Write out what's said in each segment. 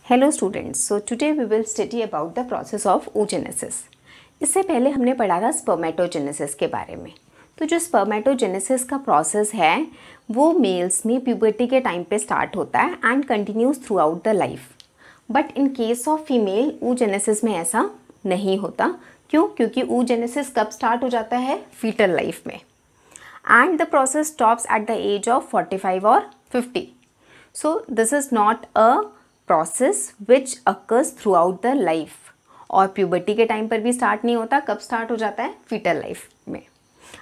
Hello students, so today we will study about the process of oogenesis। इससे पहले हमने पढ़ा था स्पर्मेटोजेनेसिस के बारे में। तो जो स्पर्मेटोजेनेसिस का प्रोसेस है वो मेल्स में प्यूबर्टी के टाइम पे स्टार्ट होता है and continues through out the life. But in case of female oogenesis में ऐसा नहीं होता। क्यों? क्योंकि oogenesis कब स्टार्ट हो जाता है? फीटल लाइफ में, and the process stops at the age of 45 और 50। So this is not a process which occurs throughout the life. और प्यूबर्टी के टाइम पर भी स्टार्ट नहीं होता। कब स्टार्ट हो जाता है? फीटल लाइफ में।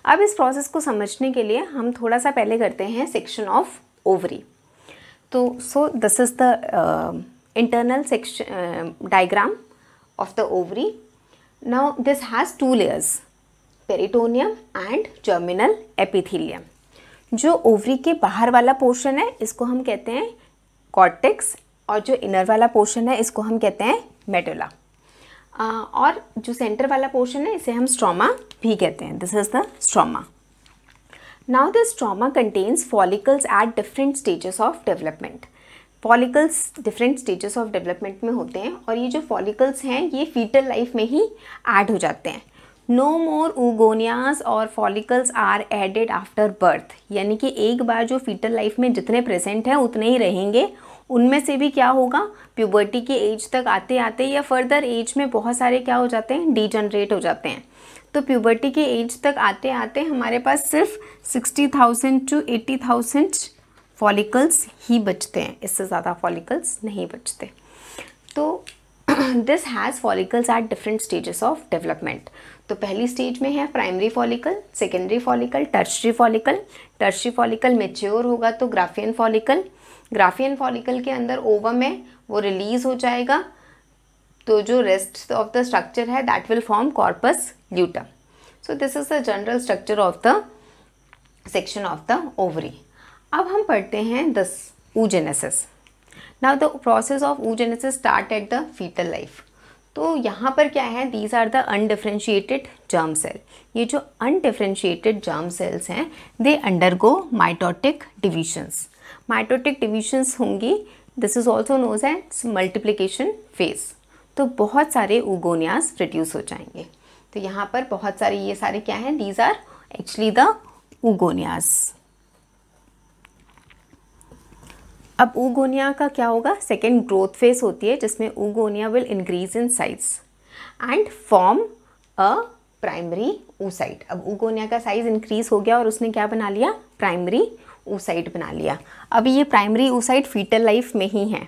अब इस प्रोसेस को समझने के लिए हम थोड़ा सा पहले करते हैं सेक्शन ऑफ ओवरी। तो so this is the internal section diagram of the ovary. Now this has two layers, peritoneum and germinal epithelium. जो ओवरी के बाहर वाला पोर्शन है इसको हम कहते हैं कॉर्टेक्स, और जो इनर वाला पोर्शन है इसको हम कहते हैं मेडुला, और जो सेंटर वाला पोर्शन है इसे हम स्ट्रोमा भी कहते हैं। This is the stroma. Now the stroma contains follicles at different stages of development. Follicles different stages of development में होते हैं, और ये जो फॉलिकल्स हैं ये फीटल लाइफ में ही ऐड हो जाते हैं। नो मोर oogonia और follicles are added after birth, यानी कि एक बार जो फीटल लाइफ में जितने प्रेजेंट हैं उतने ही रहेंगे। उनमें से भी क्या होगा, प्यूबर्टी के एज तक आते आते या फर्दर एज में बहुत सारे क्या हो जाते हैं, डीजनरेट हो जाते हैं। तो प्यूबर्टी के एज तक आते आते हमारे पास सिर्फ 60,000 to 80,000 फॉलिकल्स ही बचते हैं, इससे ज़्यादा फॉलिकल्स नहीं बचते। तो this has follicles at different stages of development. तो पहली स्टेज में है primary follicle, secondary follicle, tertiary follicle. Tertiary follicle mature होगा तो ग्राफियन फॉलिकल। ग्राफियन फॉलिकल के अंदर ओवम है वो रिलीज हो जाएगा, तो जो रेस्ट ऑफ द स्ट्रक्चर है that will form corpus luteum. So this is the general structure of the section of the ovary. अब हम पढ़ते हैं this oogenesis। Now the process of oogenesis start at the fetal life. तो यहाँ पर क्या है, these are the undifferentiated germ cell. ये जो अनडिफ्रेंशिएटेड जर्म सेल्स हैं they undergo mitotic divisions. Mitotic divisions होंगी। This is also knows as multiplication phase. तो बहुत सारे oogonia प्रोड्यूस हो जाएंगे। तो यहाँ पर बहुत सारे, ये सारे क्या हैं, these are actually the oogonia। अब oogonia का क्या होगा, सेकेंड ग्रोथ फेज होती है जिसमें oogonia will increase in size and form a primary oocyte। अब oogonia का साइज इंक्रीज हो गया और उसने क्या बना लिया, प्राइमरी oocyte बना लिया। अब ये प्राइमरी oocyte फीटल लाइफ में ही है।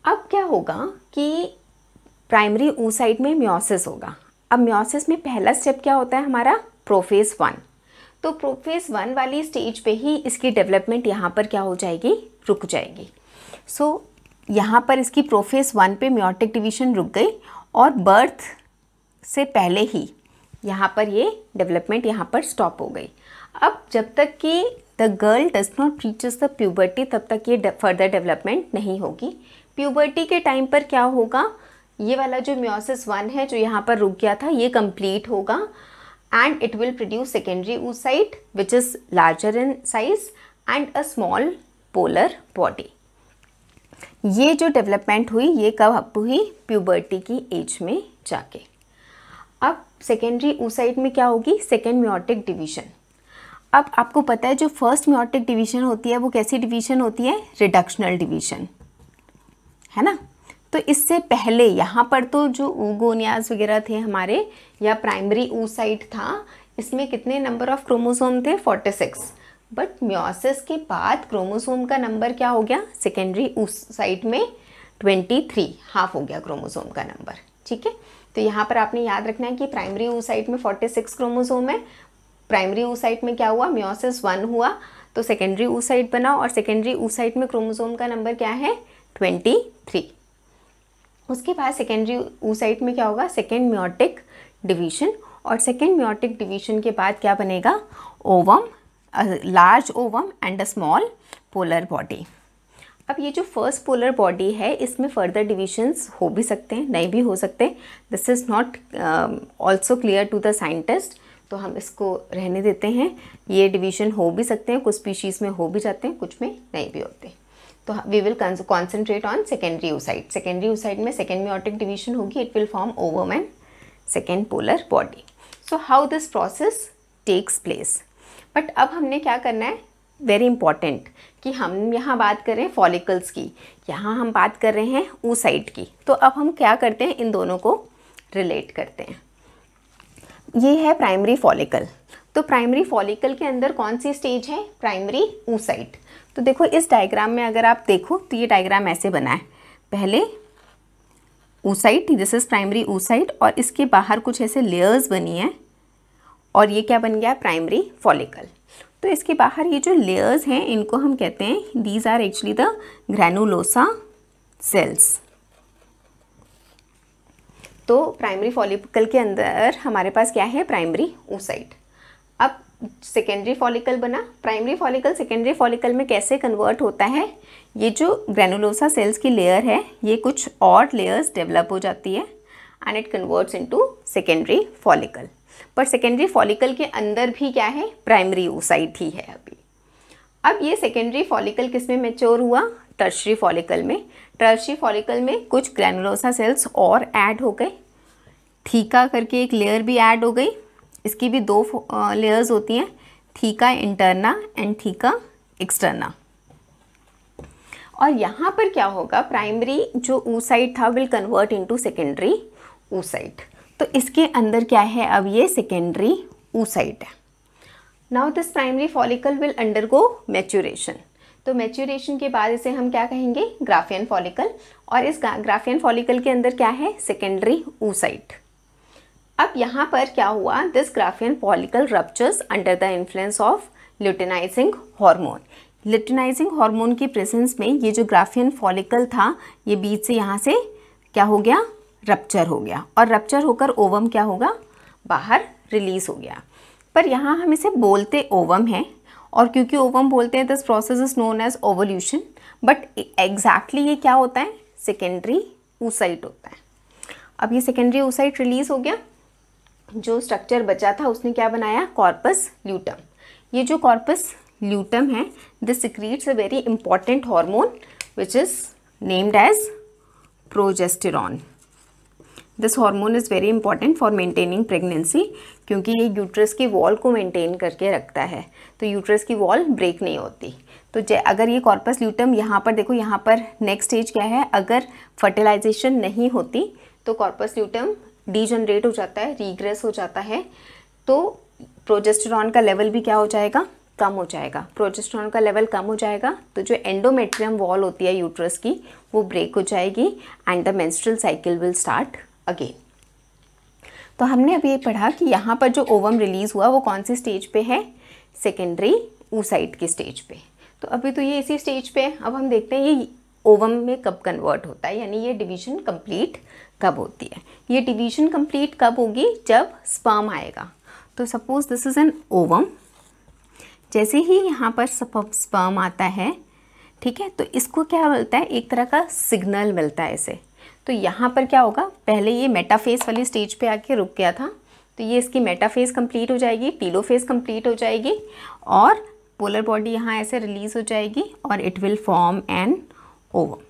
अब क्या होगा कि प्राइमरी oocyte में म्योसिस होगा। अब म्योसिस में पहला स्टेप क्या होता है हमारा, प्रोफेज 1। तो प्रोफेज 1 वाली स्टेज पे ही इसकी डेवलपमेंट यहाँ पर क्या हो जाएगी, रुक जाएगी। सो यहाँ पर इसकी प्रोफेज 1 पे म्योटिक डिवीजन रुक गई और बर्थ से पहले ही यहाँ पर ये डेवलपमेंट यहाँ पर स्टॉप हो गई। अब जब तक कि the girl does not reaches the puberty तब तक ये फर्दर डेवलपमेंट नहीं होगी। प्यूबर्टी के टाइम पर क्या होगा, ये वाला जो म्योसिस 1 है जो यहाँ पर रुक गया था ये कंप्लीट होगा and it will produce secondary oocyte which is larger in size and a small polar body. ये जो डेवलपमेंट हुई ये कब हुई, प्यूबर्टी की एज में जाके। अब सेकेंडरी oocyte में क्या होगी, सेकेंड म्योटिक डिवीजन। अब आपको पता है जो फर्स्ट म्योटिक डिवीजन होती है वो कैसी डिवीजन होती है, रिडक्शनल डिवीजन, है ना। तो इससे पहले यहाँ पर तो जो oogonia वगैरह थे हमारे या प्राइमरी oocyte था, इसमें कितने नंबर ऑफ क्रोमोसोम थे, 46। बट म्योसिस के बाद क्रोमोसोम का नंबर क्या हो गया, सेकेंडरी oocyte में 23, हाफ हो गया क्रोमोसोम का नंबर। ठीक है, तो यहाँ पर आपने याद रखना है कि प्राइमरी oocyte में 46 क्रोमोसोम है। प्राइमरी oocyte में क्या हुआ, म्योसिस 1 हुआ तो सेकेंडरी oocyte बना, और सेकेंडरी oocyte में क्रोमोसोम का नंबर क्या है, 23। उसके बाद सेकेंडरी oocyte में क्या होगा, सेकेंड म्योटिक डिवीजन, और सेकेंड म्योटिक डिवीजन के बाद क्या बनेगा, ovum, large ovum and a small polar body. अब ये जो फर्स्ट पोलर बॉडी है इसमें फर्दर डिविजन्स हो भी सकते हैं, नहीं भी हो सकते। This is not also clear to the scientist, तो हम इसको रहने देते हैं। ये डिवीजन हो भी सकते हैं, कुछ स्पीशीज़ में हो भी जाते हैं, कुछ में नहीं भी होते। तो we will concentrate on secondary oocyte। Secondary oocyte में सेकेंड मेयोटिक डिवीजन होगी, it will form ovum and second polar body. So how this process takes place. But अब हमने क्या करना है, वेरी इंपॉर्टेंट, कि हम यहाँ बात कर रहे हैं फॉलिकल्स की, यहाँ हम बात कर रहे हैं oocyte की। तो अब हम क्या करते हैं, इन दोनों को रिलेट करते हैं। ये है प्राइमरी फॉलिकल। तो प्राइमरी फॉलिकल के अंदर कौन सी स्टेज है, प्राइमरी oocyte। तो देखो इस डायग्राम में अगर आप देखो तो ये डायग्राम ऐसे बना है, पहले oocyte, this is primary oocyte, और इसके बाहर कुछ ऐसे लेयर्स बनी है, और ये क्या बन गया, प्राइमरी फॉलिकल। तो इसके बाहर ये जो लेयर्स हैं इनको हम कहते हैं, these are actually the granulosa cells. तो प्राइमरी फॉलिकल के अंदर हमारे पास क्या है, प्राइमरी oocyte। अब सेकेंडरी फॉलिकल बना, प्राइमरी फॉलिकल सेकेंडरी फॉलिकल में कैसे कन्वर्ट होता है, ये जो ग्रैनुलोसा सेल्स की लेयर है ये कुछ और लेयर्स डेवलप हो जाती है and it converts into secondary follicle. पर सेकेंडरी फॉलिकल के अंदर भी क्या है, प्राइमरी oocyte ही है अभी। अब ये सेकेंडरी फॉलिकल किस में मैच्योर हुआ, टर्शियरी फॉलिकल में। टर्शियरी फॉलिकल में कुछ ग्रैनुलोसा सेल्स और ऐड हो गए, थीका करके एक लेयर भी ऐड हो गई। इसकी भी दो लेयर्स होती हैं, theca interna and theca externa. और यहाँ पर क्या होगा, प्राइमरी जो oocyte था will convert into secondary oocyte। तो इसके अंदर क्या है, अब ये सेकेंडरी oocyte है। Now this primary follicle will undergo maturation. तो मैच्योरेशन के बाद इसे हम क्या कहेंगे, ग्राफियन फॉलिकल। और इस ग्राफियन फॉलिकल के अंदर क्या है, सेकेंडरी oocyte। अब यहाँ पर क्या हुआ, this Graafian follicle ruptures under the influence of luteinising hormone. Luteinising hormone की प्रेजेंस में ये जो ग्राफियन फॉलिकल था ये बीच से यहाँ से क्या हो गया, रप्चर हो गया, और रप्चर होकर ओवम क्या होगा, बाहर रिलीज हो गया। पर यहाँ हम इसे बोलते ओवम है, और क्योंकि ओवम बोलते हैं this process is known as ovulation. But exactly ये क्या होता है, सेकेंडरी oocyte होता है। अब ये सेकेंडरी oocyte रिलीज हो गया, जो स्ट्रक्चर बचा था उसने क्या बनाया, कॉर्पस ल्यूटम। ये जो कॉर्पस ल्यूटम है this secretes a very important hormone which is named as progesterone. This hormone is very important for maintaining pregnancy, क्योंकि ये यूट्रस की वॉल को मेंटेन करके रखता है, तो यूट्रस की वॉल ब्रेक नहीं होती। तो अगर ये कॉर्पस ल्यूटम यहाँ पर देखो, यहाँ पर नेक्स्ट स्टेज क्या है, अगर फर्टिलाइजेशन नहीं होती तो कॉर्पस ल्यूटम डीजनरेट हो जाता है, रीग्रेस हो जाता है, तो प्रोजेस्टेरॉन का लेवल भी क्या हो जाएगा, कम हो जाएगा। प्रोजेस्टेरॉन का लेवल कम हो जाएगा तो जो एंडोमेट्रियम वॉल होती है यूट्रस की वो ब्रेक हो जाएगी and the menstrual cycle will start again. तो हमने अभी ये पढ़ा कि यहाँ पर जो ओवम रिलीज हुआ वो कौन सी स्टेज पे है, सेकेंडरी oocyte की स्टेज पे। तो अभी तो ये इसी स्टेज पे है। अब हम देखते हैं ये ओवम में कब कन्वर्ट होता है, यानी ये डिवीजन कंप्लीट कब होती है। ये डिवीजन कंप्लीट कब होगी, जब स्पर्म आएगा। तो suppose this is an ovum, जैसे ही यहाँ पर स्पर्म आता है, ठीक है, तो इसको क्या मिलता है, एक तरह का सिग्नल मिलता है इसे। तो यहाँ पर क्या होगा, पहले ये मेटाफेज वाली स्टेज पे आके रुक गया था, तो ये इसकी मेटाफेज कंप्लीट हो जाएगी, टीलोफेज कंप्लीट हो जाएगी और पोलर बॉडी यहाँ ऐसे रिलीज हो जाएगी और it will form an ovum.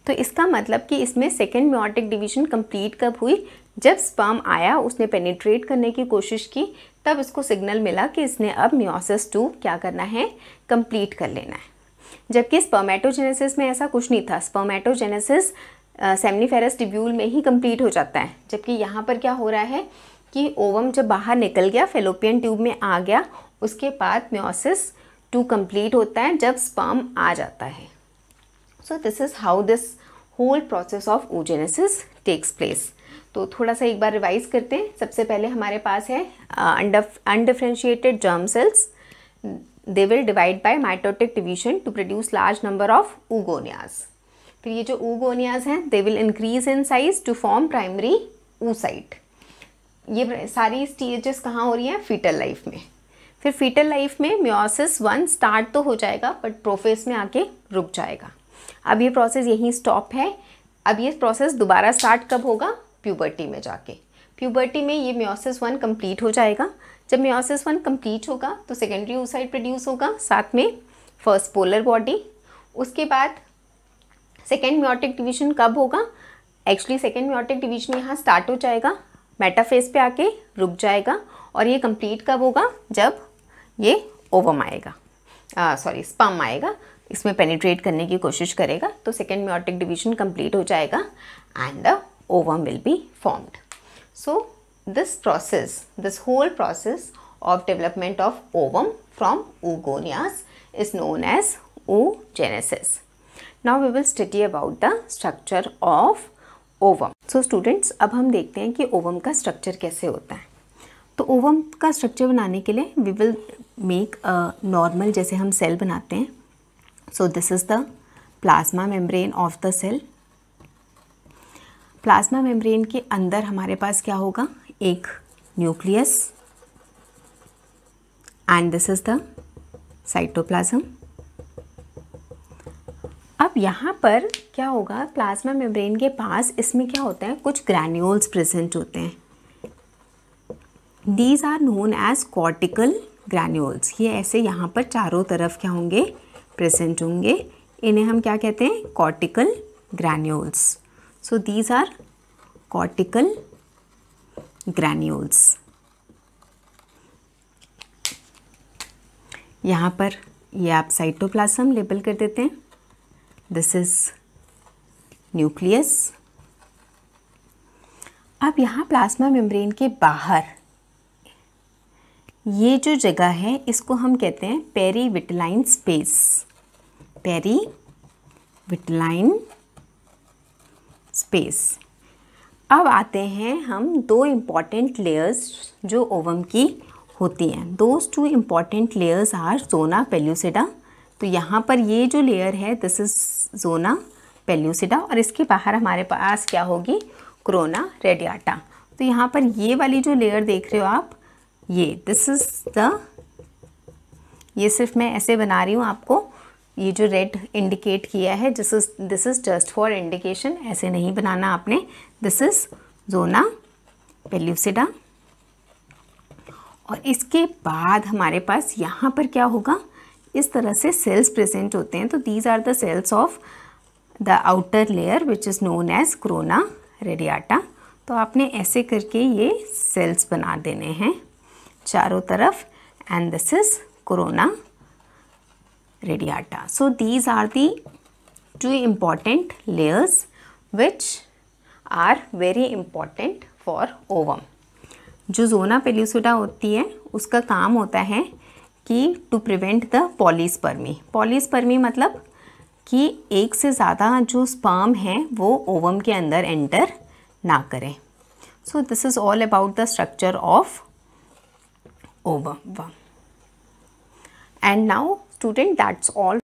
तो इसका मतलब कि इसमें सेकेंड मेयोटिक डिवीजन कंप्लीट कब हुई, जब स्पर्म आया, उसने पेनिट्रेट करने की कोशिश की, तब इसको सिग्नल मिला कि इसने अब मियोसिस 2 क्या करना है, कंप्लीट कर लेना है। जबकि स्पर्मेटोजेनेसिस में ऐसा कुछ नहीं था। स्पर्मेटोजेनेसिस सेमनीफेरस टिब्यूल में ही कंप्लीट हो जाता है, जबकि यहाँ पर क्या हो रहा है कि ओवम जब बाहर निकल गया, फेलोपियन ट्यूब में आ गया, उसके बाद मियोसिस 2 कंप्लीट होता है जब स्पर्म आ जाता है। So this is how this whole process of oogenesis takes place. तो थोड़ा सा एक बार रिवाइज करते हैं। सबसे पहले हमारे पास है undifferentiated germ cells, they will divide by mitotic division to produce large number of oogoneas। फिर ये जो oogoneas हैं they will increase in size to form primary oocyte। ये सारी स्टेजेस कहाँ हो रही हैं, फीटल लाइफ में। फिर फीटल लाइफ में मियोसिस 1 स्टार्ट तो हो जाएगा बट प्रोफेज में आके रुक जाएगा। अब ये प्रोसेस यहीं स्टॉप है। अब ये प्रोसेस दोबारा स्टार्ट कब होगा, प्यूबर्टी में जाके। प्यूबर्टी में ये मियोसिस 1 कंप्लीट हो जाएगा। जब मियोसिस 1 कंप्लीट होगा तो सेकेंडरी oocyte प्रोड्यूस होगा, साथ में फर्स्ट पोलर बॉडी। उसके बाद सेकेंड मेयोटिक डिवीजन कब होगा? एक्चुअली सेकेंड मेयोटिक डिवीजन यहाँ स्टार्ट हो जाएगा, मेटाफेज पे आके रुक जाएगा, और ये कंप्लीट कब होगा? जब ये ओवम आएगा, स्पर्म आएगा, इसमें पेनिट्रेट करने की कोशिश करेगा, तो सेकेंड मेयोटिक डिवीजन कंप्लीट हो जाएगा and the ovum will be formed. So this whole process of development of ovum from oogonias is known as oogenesis. Now we will study about the structure of ovum. So students, अब हम देखते हैं कि ovum का structure कैसे होता है. तो ओवम का स्ट्रक्चर बनाने के लिए we will make a normal, जैसे हम सेल बनाते हैं. So this is the plasma membrane of the cell. Plasma membrane के अंदर हमारे पास क्या होगा? एक nucleus and this is the cytoplasm. अब यहाँ पर क्या होगा? प्लाज्मा मेम्ब्रेन के पास इसमें क्या होता है? कुछ ग्रैन्यूल्स प्रेजेंट होते हैं. These are known as cortical granules. ये ऐसे यहाँ पर चारों तरफ क्या होंगे? प्रेजेंट होंगे. इन्हें हम क्या कहते हैं? Cortical granules. So these are cortical granules. यहाँ पर ये आप साइटोप्लाज्म लेबल कर देते हैं. This is nucleus. अब यहाँ प्लाज्मा मेम्ब्रेन के बाहर ये जो जगह है इसको हम कहते हैं पेरीविटलाइन स्पेस. Perivitelline space. अब आते हैं हम दो इम्पॉर्टेंट लेयर्स जो ओवम की होती हैं. Those two important layers are zona pellucida. तो यहाँ पर ये जो लेयर है दिस इज ज़ोना पेल्यूसिडा, और इसके बाहर हमारे पास क्या होगी? Corona radiata. तो यहाँ पर ये वाली जो लेयर देख रहे हो आप, ये दिस इज द, ये सिर्फ मैं ऐसे बना रही हूँ आपको, ये जो रेड इंडिकेट किया है this is just for indication, ऐसे नहीं बनाना आपने. This is zona pellucida. और इसके बाद हमारे पास यहाँ पर क्या होगा? इस तरह से सेल्स प्रेजेंट होते हैं. तो these are the cells of the outer layer which is known as corona radiata. तो आपने ऐसे करके ये सेल्स बना देने हैं चारों तरफ, and this is corona radiata. So these are the two important layers which are very important for ovum. जो ज़ोना पेल्यूसिडा होती है उसका काम होता है कि to prevent the polyspermy. Polyspermy मतलब कि एक से ज़्यादा जो स्पर्म हैं वो ओवम के अंदर एंटर ना करें. सो this is all about the structure of ovum. And now student, that's all